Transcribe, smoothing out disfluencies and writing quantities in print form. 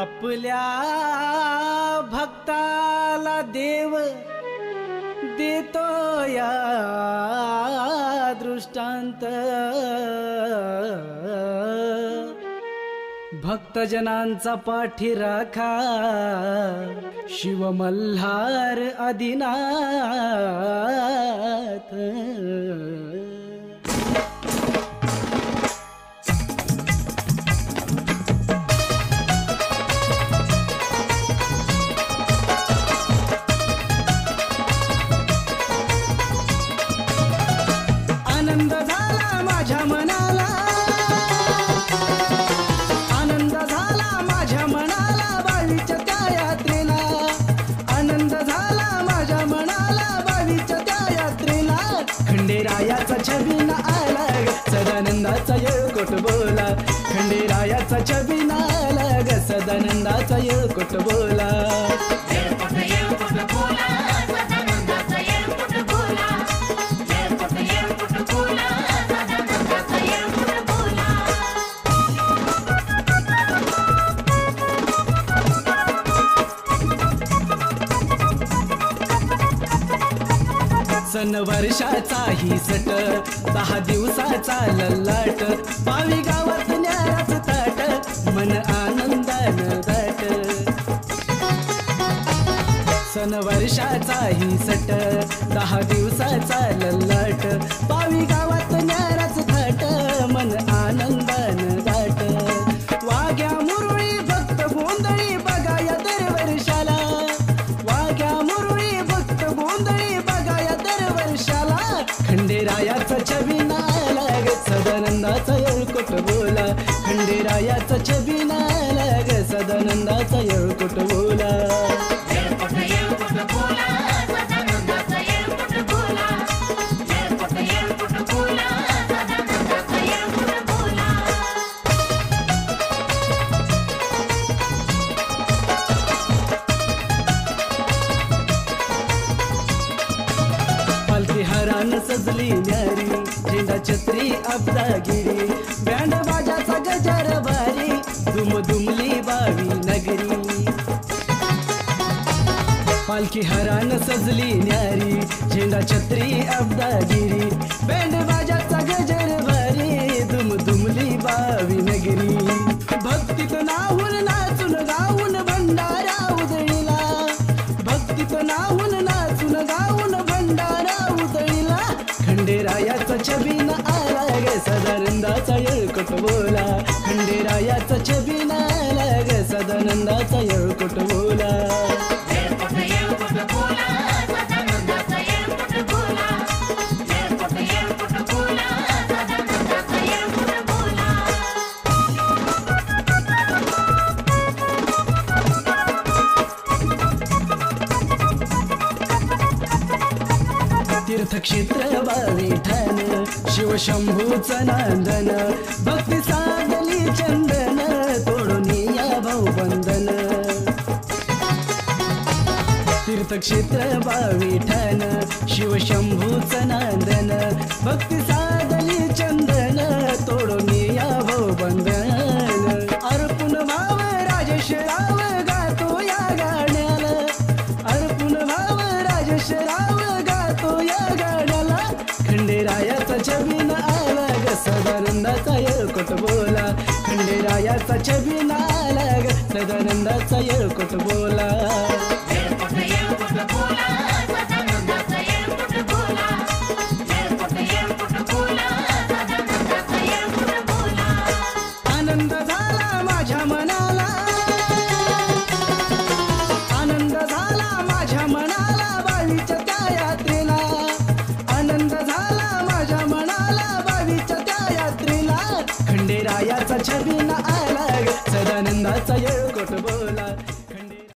आपल्या भक्ताला देव देतो या दृष्टांत, भक्तजनांचा पाठी राखा शिव मल्हार आदिनाथ। आनंद झाला माझ्या मनाला, आनंद झाला माझ्या मनाला बावीच्या त्या यात्रेला, आनंद झाला माझ्या मनाला बावीच्या त्या यात्रेला। खंडेरायाचा छबिना आला ग सदानंदाचा येळकोट बोला, खंडेरायाचा छबिना आला ग सदानंदाचा येळकोट बोला। सन वर्षाचा ही सट 10 दिवसाचा लल्लाट, पावी गावात न्याराच ताट मन आनंदानं दाट। सन वर्षाचा ही सट 10 दिवसाचा लल्लाट, पावी गावात न्याराच ताट मन आनंदानं दाट। वाघ्या मुरळी भक्त गोंधळी बघा या दरवर्षाला, वाघ्या मुरळी भक्त गोंधळी बघा या दरवर्षाला। खंडेरायाचा छबिना आला ग सदानंदाचा येळकोट बोला, खंडेरायाचा छबिना आला ग सदानंदाचा येळकोट बोला। पालखी हरान सजली न्यारी, झेंडा छत्री अब्दागिरी, बँड बाजाचा गजर भारी दुमदुमली बावी नगरी। पालखी हरान सजली न्यारी, झेंडा छत्री अब्दागिरी, बँड बाजाचा गजर भारी दुमदुमली बावी नगरी। भक्तीत नाहून नाचून गाऊन भंडारा उधळीला, भक्तीत नाहून नाचून गाऊन भंडारा उधळीला। खंडेरायाचा छबिना आला ग सदानंदाचा येळकोट बोला, खंडेरायाचा छबिना आला ग सदानंदाचा येळकोट बोला। तीर्थक्षेत्र विठ्ठल शिवशंभूचं नांदन, भक्ती साधली चंदन तोडून या भाऊबंधन। तीर्थक्षेत्र विठ्ठल शिवशंभूचं नांदन, भक्ती साधली चंदन तोडून या भाऊबंधन। अर्पुण भाव राजेशराव गातो या गाण्याला, अर्पुण भाव राजेशराव गातो या गाण्याला। खंडेरायाचा छबिना आला ग सदानंदाचा येळकोट बोला, खंडेरायाचा छबिना आला ग सदानंदाचा येळकोट बोला। आनंद झाला माझ्या मनाला, आनंद झाला माझ्या मनाला बावीच्या त्या यात्रेला, आनंद झाला माझ्या मनाला बावीच्या त्या यात्रेला। खंडेरायाचा छबिना आला ग सदानंदाचा येळकोट बोला।